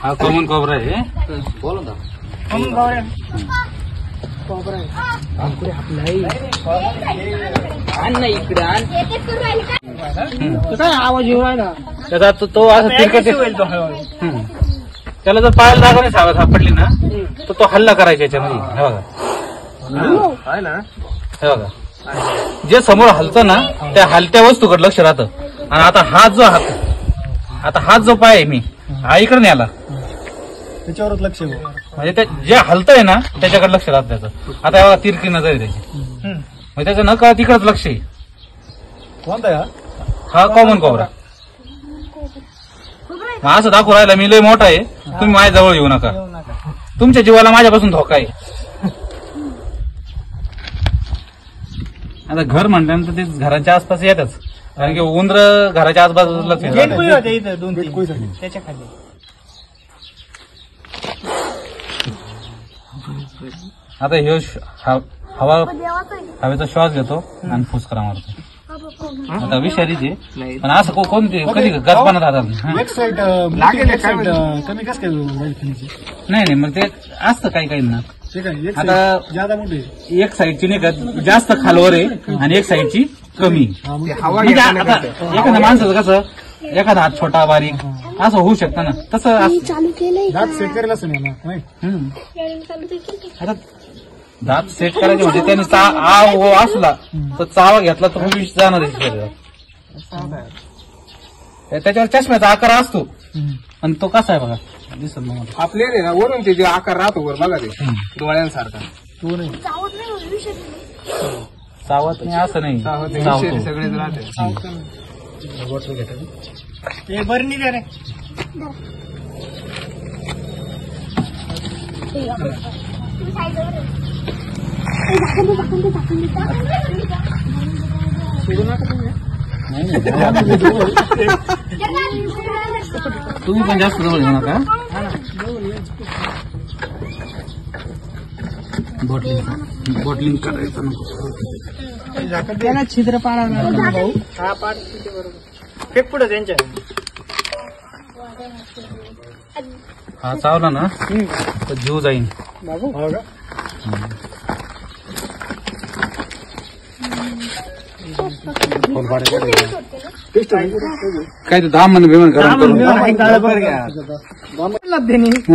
हा common cobra आहे. बोला ना. कॉमन कोबरा काय आवाज येऊ राहिला त्याचा. तो असं त्याला जर पायाला जागा नाही सापडली ना तर तो हल्ला करायचा याच्यामध्ये. हे बघा, हे बघा, जे समोर हलतं ना त्या हलत्या वस्तूकडे लक्ष राहतं. आणि आता हा जो पाय आहे मी हा इकडे नाही आला त्याच्यावरच लक्ष म्हणजे जे हलतंय ना त्याच्याकडे लक्ष राहतं त्याचं. आता बघा तिरकी नजर आहे त्याची म्हणजे त्याचं न कळत तिकडच लक्ष आहे. कोणता आहे हा कॉमन कोबरा. असं दाखवू राहिला मी लय मोठा आहे तुम्ही माझ्या जवळ येऊ नका. तुमच्या जीवाला माझ्यापासून धोका आहे. आता घर म्हटल्यानंतर ते घराच्या आसपास येतच कारण की उंदर घराच्या आसपासलाच त्याच्या खाली. आता हे हवेचा श्वास घेतो आणि फुसकरा मारतो. आता विषारीच आहे पण असं कोणती कधी गरपानात हातात कमी कस काय नाही मग ते असतं काही ना. आता एक साईडची नाही का जास्त खालवर आहे आणि एक साईडची कमी. म्हणजे आता एखाद्या माणसाचं कसं एखादा हात छोटा बारीक असं होऊ शकतं ना तसं आता दात सेट करायचे म्हणजे त्याने असला तर चावा घेतला तर विष जाणार आहे. त्याच्यावर चष्म्याचा आकार असतो आणि तो कसा आहे बघा दिसत मग आपल्याला ना वरून ते जे आकार राहतो वर बघा ते डोळ्यांसारखा तो नाही चावत नाही असं नाही सगळेच राहते. बरणी द्या रे तुम्ही पण जास्त जवळ घेऊ नका. बॉटलिंग करायचं त्याला छिद्र पाडा भाऊ. हा पाड बरोबर फेक पुढे त्यांच्या. हा चावला ना तर जीव जाईन बाबू. काय ते दाम बेमन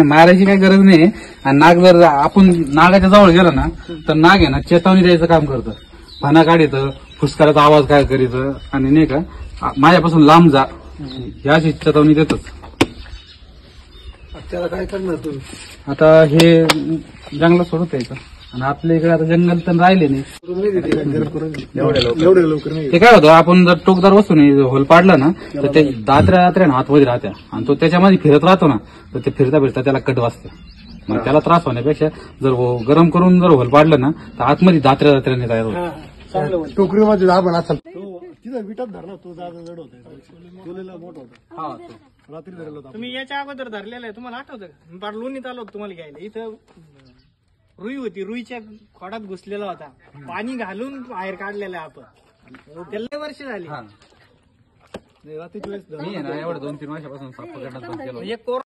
मारायची काही गरज नाही. आणि नाग जर आपण नागाच्या जवळ गेलो ना तर नाग आहे ना चेतावणी द्यायचं काम करतं. फणा काढितं फुसकाराचा आवाज काय करीत आणि नाही का माझ्यापासून लांब जा याची चेतावणी देतच. त्याला काय करणार तुम्ही आता हे जंगलात सोडत यायचं आणि आपल्या इकडे आता जंगल तर राहिले नाही. एवढ्या लवकर नाही. ते काय होतं आपण जर टोकदार वस्तू नाही होल पाडला ना तर ते दात्र्या हातमध्ये राहत्या आणि तो त्याच्यामध्ये फिरत राहतो ना तर ते फिरता त्याला कट वाजते. मग त्याला त्रास होण्यापेक्षा जर गरम करून जर होल पाडलं ना तर आतमध्ये दात्र्याने तयार होतं. टोकरीमध्ये आपण असाल तिथं विटात धरला तो जागा जड होता मोठा होता. रात्री धरला होता. तुम्ही याच्या अगोदर धरलेला आहे तुम्हाला आठवतं का? लोणीत आलो तुम्हाला घ्यायला. इथं रुई होती रुईच्या खोडात घुसलेला होता. पाणी घालून बाहेर काढलेला आपण. त्याला वर्ष झाली. रात्रीच्या वेळेस एवढं 2-3 वर्षापासून साप पकडण्यात बंद केलं.